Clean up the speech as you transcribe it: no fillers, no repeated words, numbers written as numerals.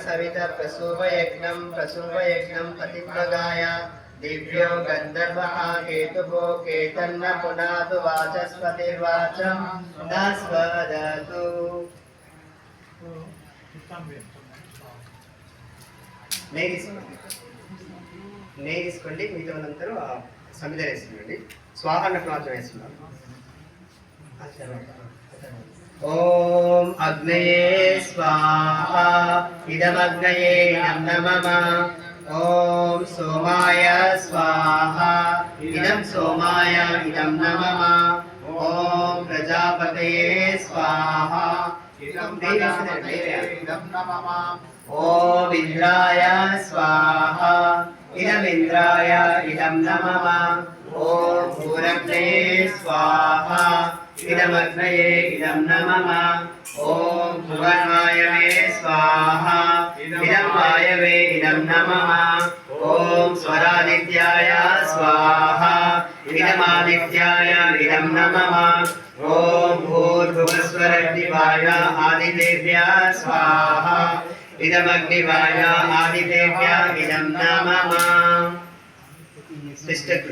सविता प्रसूवयज्ञं पतिव्रगाय दिव्यो गन्धर्वः केतुभो केतन्न पुनातु वाचस्पतिर्वाचं दास्वदतु। నెయ్యి తీసుకోండి, మిగతా వాళ్ళందరూ సమిధ వేసుకోండి. స్వాహ అన్నప్పుడు మాత్రం వేస్తున్నారు. ఓం అగ్నయే స్వాహ ఇదమగ్నయే నమః. ఓం సోమాయ స్వాహ ఇదం సోమాయ ఇదం నమః. ఓం ప్రజాపతయే స్వాహ ఇదం నమః. ఓం ఇంద్రాయ స్వాహ ఇదమింద్రాయ ఇదం నమః. ఓం భూరగ్నయే స్వాహ ఇదమగ్నయే ఇదం నమః. ఓం భువన్వాయవే స్వాహ ఇదం వాయవే ఇదం నమః. ఓం స్వరాదిత్యాయ స్వాహ ఇదమాదిత్యాయ ఇదం నమః. ఓం భూర్భువస్వరగ్నివాయ ఆదిదేవ్యా స్వాహ ఇదమగ్నివాయ ఆదిదేవ్యా ఇదం నమః. సిస్టర్